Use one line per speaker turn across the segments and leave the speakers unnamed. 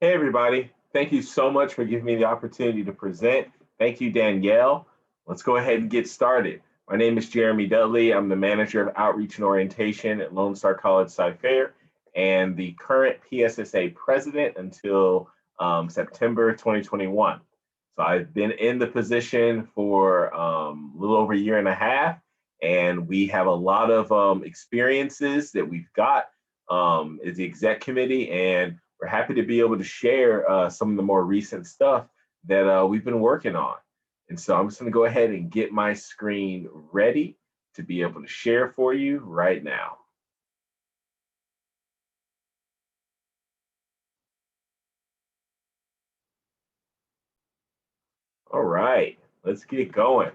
Hey, everybody. Thank you so much for giving me the opportunity to present. Thank you, Danielle. Let's go ahead and get started. My name is Jeremy Dudley. I'm the manager of outreach and orientation at Lone Star College Sci-Fair and the current PSSA president until September 2021. So I've been in the position for a little over a year and a half, and we have a lot of experiences that we've got as the exec committee, and we're happy to be able to share some of the more recent stuff that we've been working on. And so I'm just going to go ahead and get my screen ready to be able to share for you right now. All right, let's get going.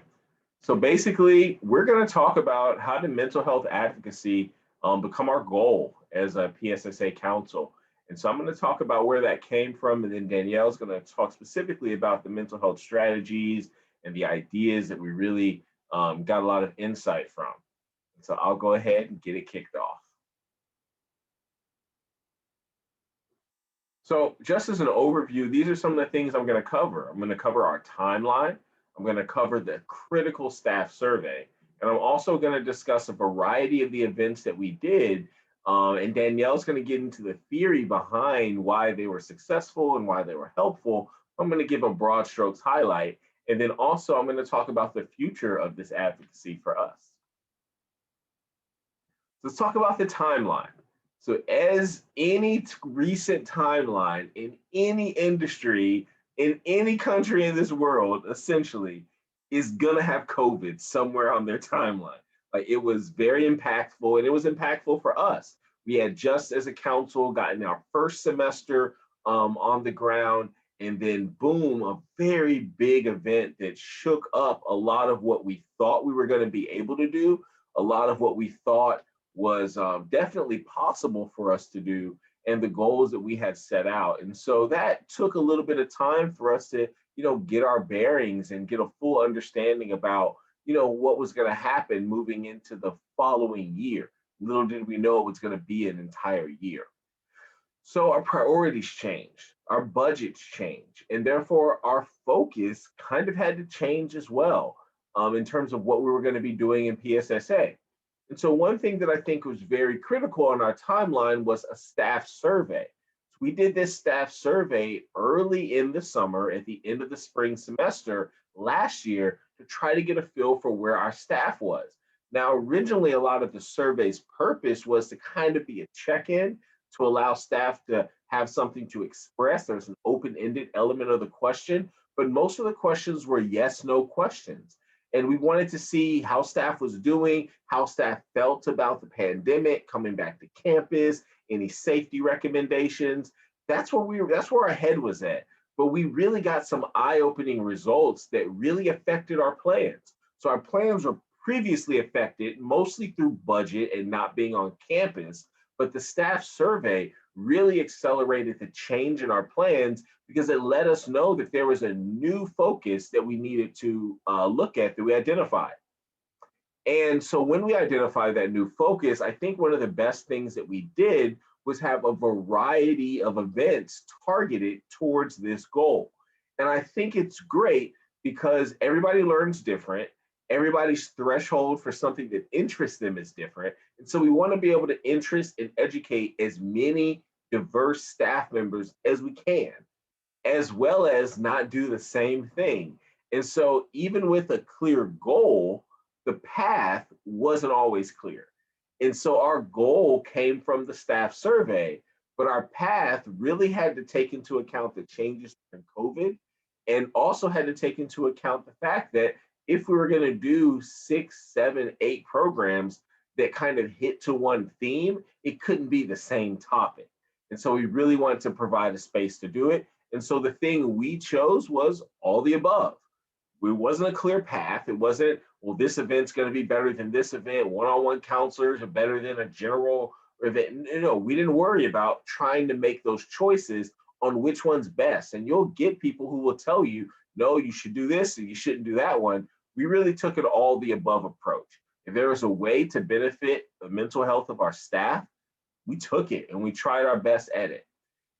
So basically, we're going to talk about how did mental health advocacy become our goal as a PSSA council. And so I'm going to talk about where that came from, and then Danielle's going to talk specifically about the mental health strategies and the ideas that we really got a lot of insight from. And so I'll go ahead and get it kicked off. So just as an overview, these are some of the things I'm going to cover. I'm going to cover our timeline. I'm going to cover the critical staff survey. And I'm also going to discuss a variety of the events that we did. And Danielle's going to get into the theory behind why they were successful and why they were helpful. I'm going to give a broad strokes highlight. And then also I'm going to talk about the future of this advocacy for us. Let's talk about the timeline. So as any recent timeline in any industry, in any country in this world, essentially, is gonna have COVID somewhere on their timeline. Like, it was very impactful, and it was impactful for us. We had just as a council gotten our first semester on the ground, and then boom, a very big event that shook up a lot of what we thought we were gonna be able to do, a lot of what we thought was definitely possible for us to do, and the goals that we had set out. And so that took a little bit of time for us to, get our bearings and get a full understanding about, what was going to happen moving into the following year. Little did we know it was going to be an entire year. So our priorities changed, our budgets changed, and therefore our focus kind of had to change as well in terms of what we were going to be doing in PSSA. And so one thing that I think was very critical on our timeline was a staff survey. So we did this staff survey early in the summer at the end of the spring semester last year to try to get a feel for where our staff was. Now, originally, a lot of the survey's purpose was to kind of be a check-in to allow staff to have something to express. There's an open-ended element of the question, but most of the questions were yes/no questions. And we wanted to see how staff was doing, how staff felt about the pandemic, coming back to campus, any safety recommendations. That's where our head was at. But we really got some eye-opening results that really affected our plans. So our plans were previously affected mostly through budget and not being on campus, but the staff survey really accelerated the change in our plans because it let us know that there was a new focus that we needed to look at that we identified. And so when we identified that new focus, I think one of the best things that we did was have a variety of events targeted towards this goal. And I think it's great because everybody learns different. Everybody's threshold for something that interests them is different. And so we want to be able to interest and educate as many diverse staff members as we can, as well as not do the same thing. And so even with a clear goal, the path wasn't always clear. And so our goal came from the staff survey, but our path really had to take into account the changes in COVID, and also had to take into account the fact that if we were going to do 6, 7, 8 programs that kind of hit to one theme, it couldn't be the same topic. And so we really wanted to provide a space to do it. And so the thing we chose was all the above. It wasn't a clear path. It wasn't, well, this event's going to be better than this event. One-on-one counselors are better than a general event. No, we didn't worry about trying to make those choices on which one's best. And you'll get people who will tell you, no, you should do this and you shouldn't do that one. We really took an all the above approach. If there was a way to benefit the mental health of our staff, we took it and we tried our best at it.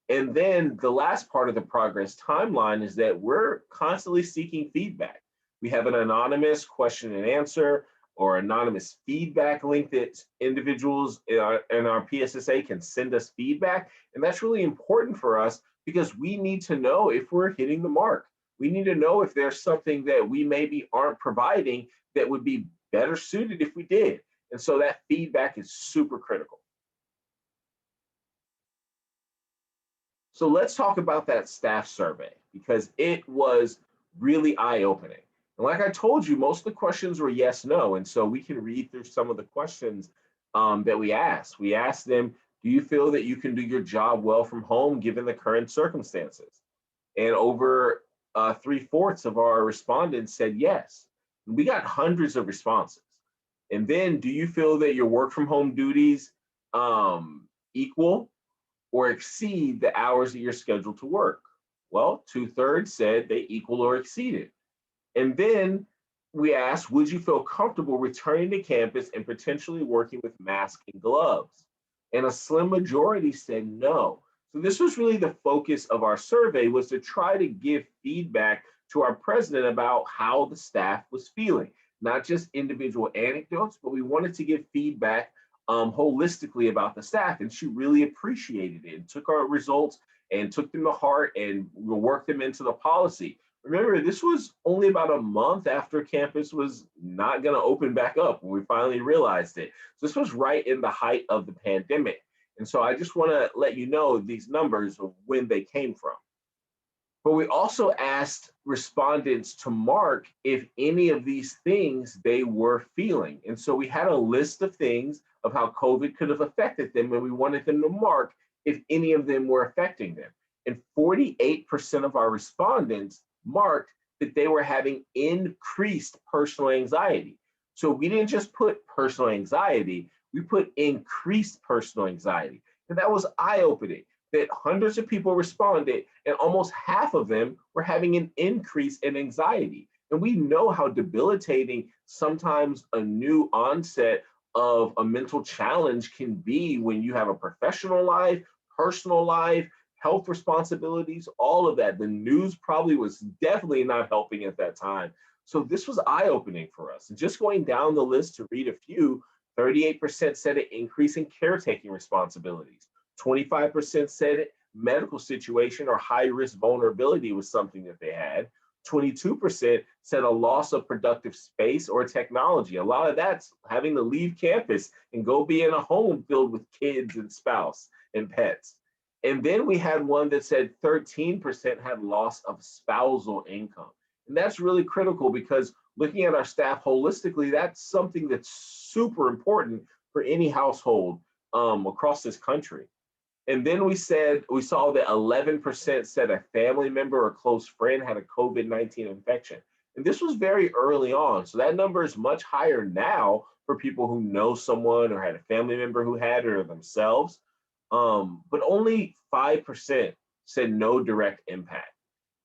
And then the last part of the progress timeline is that we're constantly seeking feedback. We have an anonymous question and answer or anonymous feedback link that individuals in our PSSA can send us feedback. And that's really important for us because we need to know if we're hitting the mark. We need to know if there's something that we maybe aren't providing that would be better suited if we did. And so that feedback is super critical. So let's talk about that staff survey because it was really eye-opening. And like I told you, most of the questions were yes, no. And so we can read through some of the questions that we asked. We asked them, do you feel that you can do your job well from home given the current circumstances? And over 3/4 of our respondents said yes. We got hundreds of responses. And then, do you feel that your work from home duties equal or exceed the hours that you're scheduled to work? Well, 2/3 said they equal or exceeded. And then we asked, would you feel comfortable returning to campus and potentially working with masks and gloves? And a slim majority said no. So this was really the focus of our survey, was to try to give feedback to our president about how the staff was feeling, not just individual anecdotes, but we wanted to give feedback holistically about the staff. And she really appreciated it and took our results and took them to heart and worked them into the policy. Remember, this was only about a month after campus was not going to open back up when we finally realized it. So this was right in the height of the pandemic. And so I just want to let you know these numbers of when they came from. But we also asked respondents to mark if any of these things they were feeling. And so we had a list of things of how COVID could have affected them, and we wanted them to mark if any of them were affecting them. And 48% of our respondents marked that they were having increased personal anxiety. So we didn't just put personal anxiety, we put increased personal anxiety. And that was eye-opening that hundreds of people responded and almost half of them were having an increase in anxiety. And we know how debilitating sometimes a new onset of a mental challenge can be when you have a professional life, personal life, health responsibilities, all of that. The news probably was definitely not helping at that time. So this was eye-opening for us. And just going down the list to read a few, 38% said an increase in caretaking responsibilities. 25% said medical situation or high risk vulnerability was something that they had. 22% said a loss of productive space or technology. A lot of that's having to leave campus and go be in a home filled with kids and spouse and pets. And then we had one that said 13% had loss of spousal income. And that's really critical because looking at our staff holistically, that's something that's super important for any household across this country. And then we saw that 11% said a family member or close friend had a COVID-19 infection. And this was very early on. So that number is much higher now for people who know someone or had a family member who had it or themselves. But only 5% said no direct impact.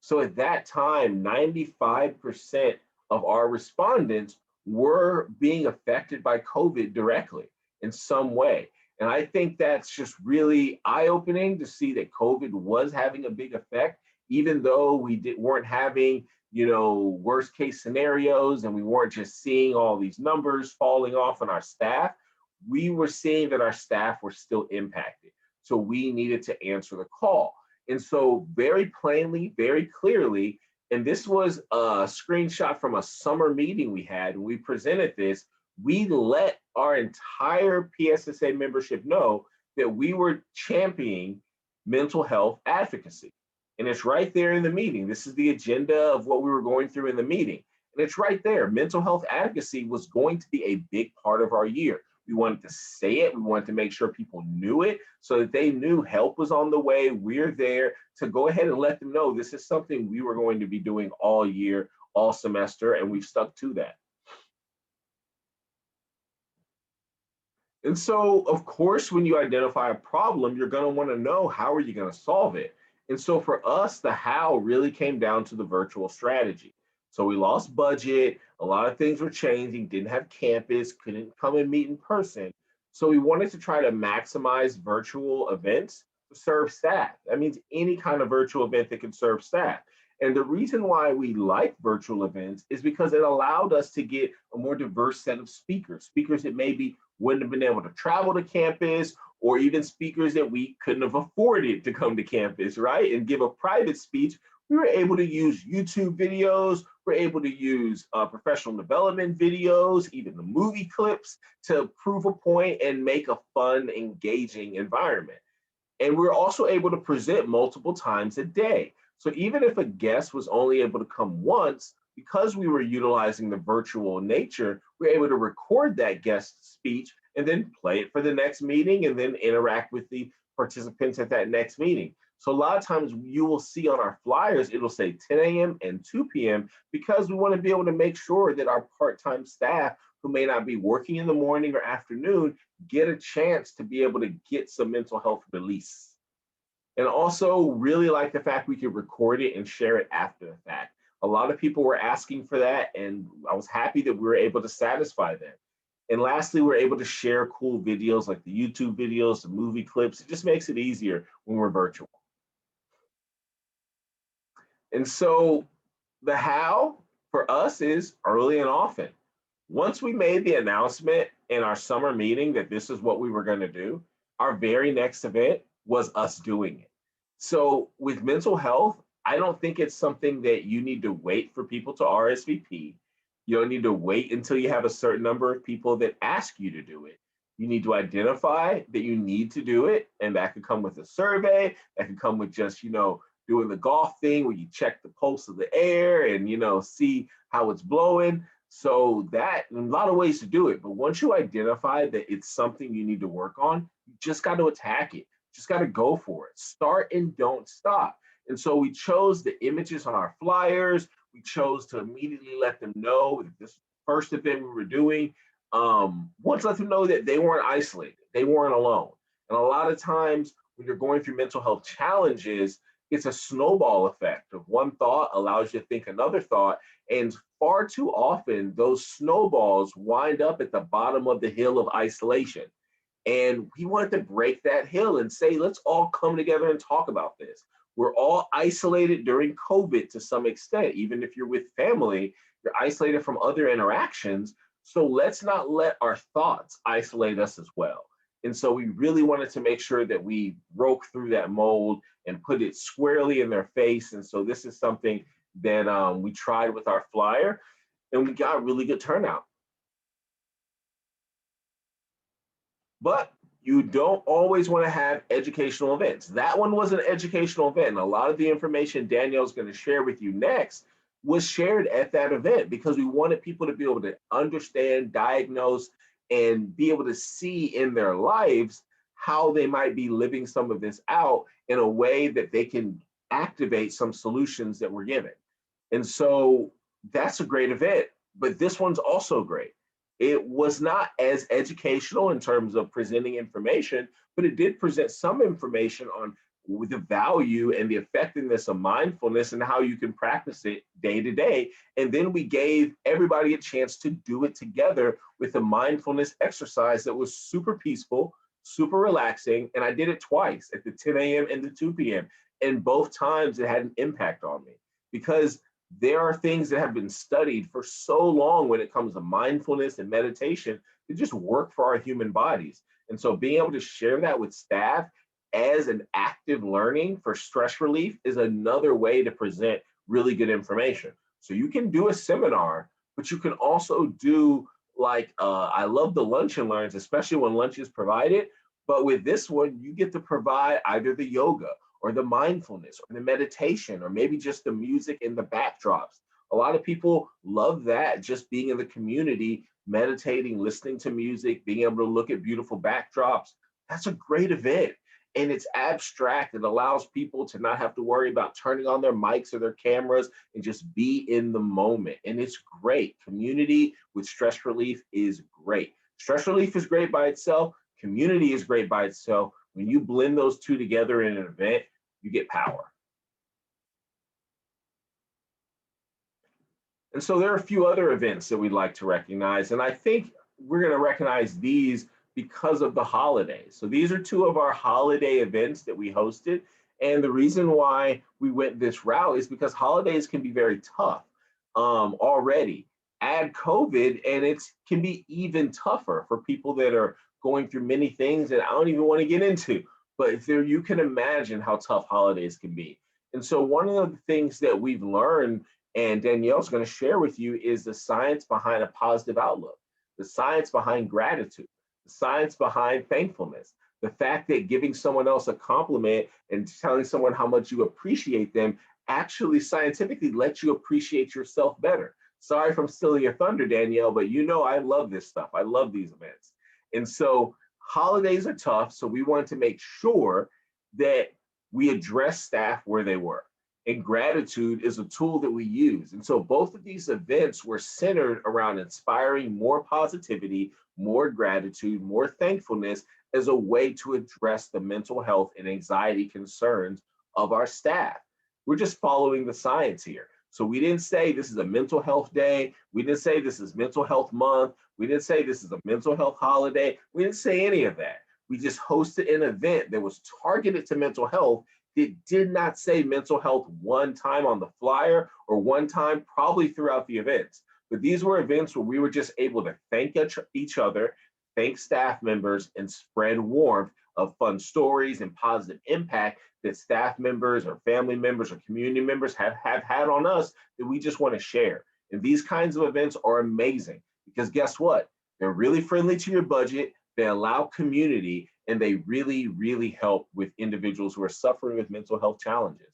So at that time, 95% of our respondents were being affected by COVID directly in some way. And I think that's just really eye-opening to see that COVID was having a big effect, even though weren't having, worst case scenarios and we weren't just seeing all these numbers falling off on our staff. We were seeing that our staff were still impacted. So we needed to answer the call. And so very plainly, very clearly, and this was a screenshot from a summer meeting we had, and we presented this, we let our entire PSSA membership know that we were championing mental health advocacy. And it's right there in the meeting. This is the agenda of what we were going through in the meeting. And it's right there. Mental health advocacy was going to be a big part of our year. We wanted to say it. We wanted to make sure people knew it so that they knew help was on the way. We're there to go ahead and let them know this is something we were going to be doing all year, all semester, and we've stuck to that. And so, of course, when you identify a problem, you're going to want to know how are you going to solve it. And so for us, the how really came down to the virtual strategy. So we lost budget, a lot of things were changing, didn't have campus, couldn't come and meet in person. So we wanted to try to maximize virtual events serve staff. That means any kind of virtual event that can serve staff. And the reason why we like virtual events is because it allowed us to get a more diverse set of speakers, speakers that maybe wouldn't have been able to travel to campus, or even speakers that we couldn't have afforded to come to campus, right? And give a private speech. We were able to use YouTube videos, we're able to use professional development videos, even the movie clips to prove a point and make a fun, engaging environment. And we're also able to present multiple times a day. So even if a guest was only able to come once, because we were utilizing the virtual nature, we're able to record that guest speech and then play it for the next meeting and then interact with the participants at that next meeting. So a lot of times you will see on our flyers, it'll say 10 a.m. and 2 p.m. because we want to be able to make sure that our part-time staff who may not be working in the morning or afternoon get a chance to be able to get some mental health release. And also really like the fact we could record it and share it after the fact. A lot of people were asking for that, and I was happy that we were able to satisfy them. And lastly, we're able to share cool videos like the YouTube videos, the movie clips. It just makes it easier when we're virtual. And so the how for us is early and often. Once we made the announcement in our summer meeting that this is what we were going to do, our very next event was us doing it. So with mental health, I don't think it's something that you need to wait for people to RSVP. You don't need to wait until you have a certain number of people that ask you to do it. You need to identify that you need to do it, and that could come with a survey. That could come with just, doing the golf thing where you check the pulse of the air and, see how it's blowing. So that, a lot of ways to do it. But once you identify that it's something you need to work on, you just got to attack it. Just got to go for it. Start and don't stop. And so we chose the images on our flyers. We chose to immediately let them know that this first event we were doing, once let them know that they weren't isolated, they weren't alone. And a lot of times when you're going through mental health challenges, it's a snowball effect of one thought allows you to think another thought. And far too often, those snowballs wind up at the bottom of the hill of isolation. And we wanted to break that hill and say, let's all come together and talk about this. We're all isolated during COVID to some extent. Even if you're with family, you're isolated from other interactions. So let's not let our thoughts isolate us as well. And so we really wanted to make sure that we broke through that mold and put it squarely in their face. And so this is something that we tried with our flyer, and we got really good turnout. But you don't always want to have educational events. That one was an educational event. And a lot of the information Danielle's going to share with you next was shared at that event because we wanted people to be able to understand, diagnose, and be able to see in their lives how they might be living some of this out in a way that they can activate some solutions that were given. And so that's a great event, but this one's also great. It was not as educational in terms of presenting information, but it did present some information on the value and the effectiveness of mindfulness and how you can practice it day to day. And then we gave everybody a chance to do it together with a mindfulness exercise that was super peaceful, super relaxing. And I did it twice at the 10 a.m. and the 2 p.m. And both times it had an impact on me because there are things that have been studied for so long when it comes to mindfulness and meditation that just work for our human bodies. And so being able to share that with staff as an active learning for stress relief is another way to present really good information. So you can do a seminar, but you can also do I love the lunch and learns, especially when lunch is provided. But with this one, you get to provide either the yoga or the mindfulness or the meditation, or maybe just the music and the backdrops. A lot of people love that, just being in the community, meditating, listening to music, being able to look at beautiful backdrops. That's a great event. And it's abstract. It allows people to not have to worry about turning on their mics or their cameras and just be in the moment. And it's great. Community with stress relief is great. Stress relief is great by itself. Community is great by itself. When you blend those two together in an event, you get power. And so there are a few other events that we'd like to recognize. And I think we're going to recognize these because of the holidays. So these are two of our holiday events that we hosted. And the reason why we went this route is because holidays can be very tough already. Add COVID, and it can be even tougher for people that are going through many things that I don't even want to get into. But if there, you can imagine how tough holidays can be. And so one of the things that we've learned, and Danielle's going to share with you, is the science behind a positive outlook, the science behind gratitude, the science behind thankfulness, the fact that giving someone else a compliment and telling someone how much you appreciate them actually scientifically lets you appreciate yourself better. Sorry if I'm stealing your thunder, Danielle, but you know I love this stuff. I love these events. And so holidays are tough, so we wanted to make sure that we address staff where they were. And gratitude is a tool that we use. And so both of these events were centered around inspiring more positivity, more gratitude, more thankfulness as a way to address the mental health and anxiety concerns of our staff. We're just following the science here. So we didn't say this is a mental health day. We didn't say this is mental health month. We didn't say this is a mental health holiday. We didn't say any of that. We just hosted an event that was targeted to mental health. It did not say mental health one time on the flyer or one time probably throughout the events. But these were events where we were just able to thank each other, thank staff members, and spread warmth of fun stories and positive impact that staff members or family members or community members have had on us that we just want to share. And these kinds of events are amazing because guess what? They're really friendly to your budget, they allow community, and they really, really help with individuals who are suffering with mental health challenges.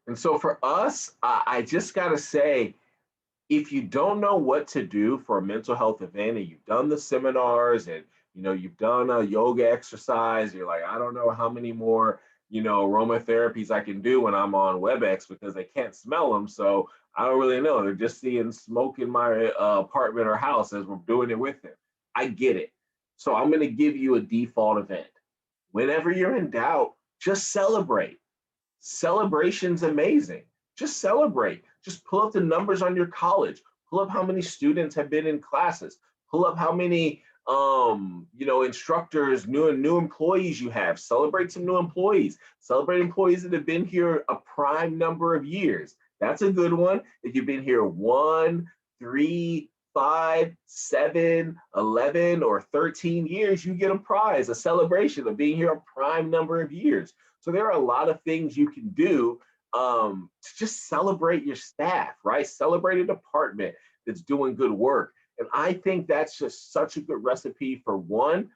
And so for us, I just gotta say, if you don't know what to do for a mental health event and you've done the seminars and you've done a yoga exercise, you're like, I don't know how many more aromatherapies I can do when I'm on WebEx because they can't smell them. So I don't really know. They're just seeing smoke in my apartment or house as we're doing it with them. I get it. So I'm going to give you a default event. Whenever you're in doubt, just celebrate. Celebration's amazing. Just celebrate. Just pull up the numbers on your college. Pull up how many students have been in classes. Pull up how many instructors, new employees you have. Celebrate some new employees. Celebrate employees that have been here a prime number of years. That's a good one. If you've been here 1, 3, 5, 7, 11, or 13 years, you get a prize, a celebration of being here a prime number of years. So there are a lot of things you can do to just celebrate your staff, right? Celebrate a department that's doing good work. And I think that's just such a good recipe for one,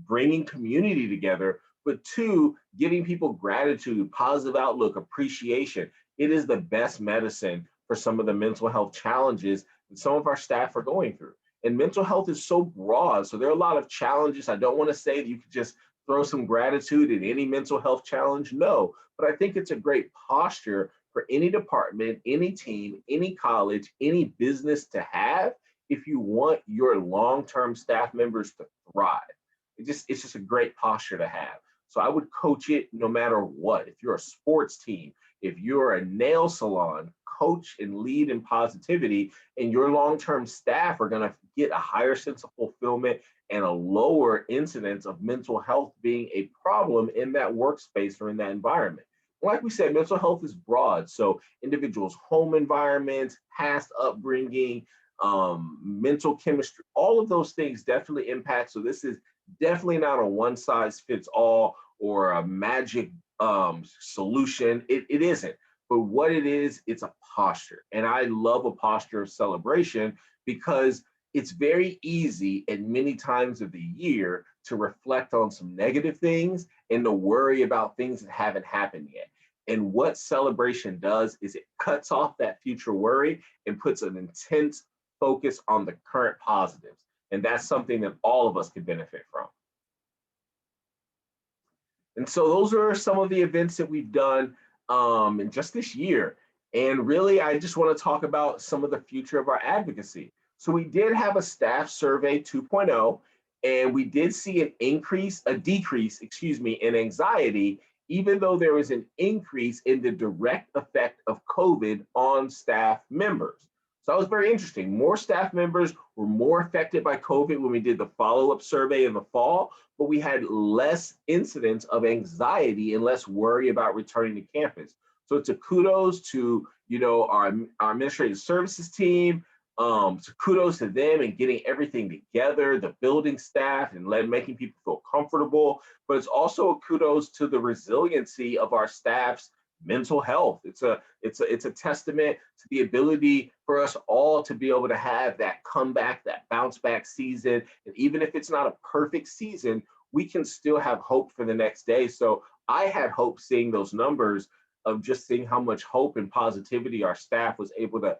bringing community together, but two, giving people gratitude, positive outlook, appreciation. It is the best medicine for some of the mental health challenges that some of our staff are going through. And mental health is so broad. So there are a lot of challenges. I don't want to say that you could just throw some gratitude at any mental health challenge. No, but I think it's a great posture for any department, any team, any college, any business to have if you want your long-term staff members to thrive. It's just a great posture to have. So I would coach it no matter what. If you're a sports team, if you're a nail salon, coach and lead in positivity, and your long-term staff are going to get a higher sense of fulfillment and a lower incidence of mental health being a problem in that workspace or in that environment. Like we said, mental health is broad. So individuals' home environments, past upbringing, mental chemistry, all of those things definitely impact. So this is definitely not a one size fits all or a magic solution. It isn't. But what it is, it's a posture. And I love a posture of celebration because it's very easy at many times of the year to reflect on some negative things and to worry about things that haven't happened yet. And what celebration does is it cuts off that future worry and puts an intense focus on the current positives. And that's something that all of us could benefit from. And so those are some of the events that we've done in just this year. And really, I just want to talk about some of the future of our advocacy. So we did have a staff survey 2.0, and we did see a decrease, in anxiety, even though there was an increase in the direct effect of COVID on staff members. So that was very interesting. More staff members were more affected by COVID when we did the follow-up survey in the fall, but we had less incidents of anxiety and less worry about returning to campus. So it's a kudos to our administrative services team. So kudos to them and getting everything together, the building staff and making people feel comfortable. But it's also a kudos to the resiliency of our staff's mental health. It's a testament to the ability for us all to be able to have that comeback, that bounce back season. And even if it's not a perfect season, we can still have hope for the next day. So I had hope seeing those numbers of just seeing how much hope and positivity our staff was able to,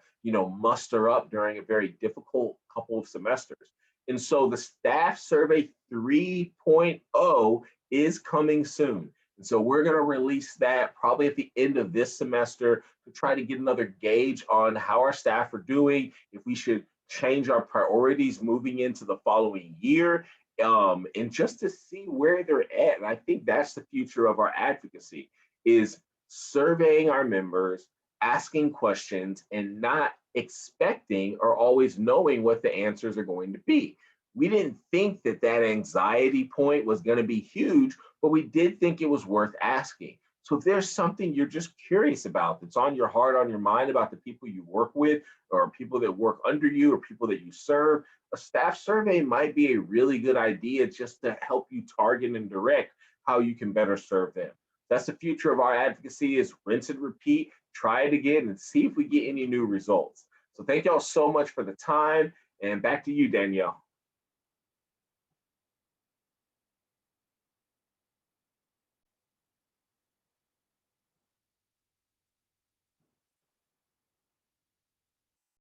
muster up during a very difficult couple of semesters. And so the staff survey 3.0 is coming soon. And so we're going to release that probably at the end of this semester to try to get another gauge on how our staff are doing, if we should change our priorities moving into the following year, and just to see where they're at. And I think that's the future of our advocacy, is surveying our members, asking questions, and not expecting or always knowing what the answers are going to be. We didn't think that that anxiety point was going to be huge, but we did think it was worth asking. So if there's something you're just curious about that's on your heart, on your mind about the people you work with, or people that work under you, or people that you serve, a staff survey might be a really good idea just to help you target and direct how you can better serve them. That's the future of our advocacy, is rinse and repeat, try it again and see if we get any new results. So thank y'all so much for the time, and back to you, Danielle.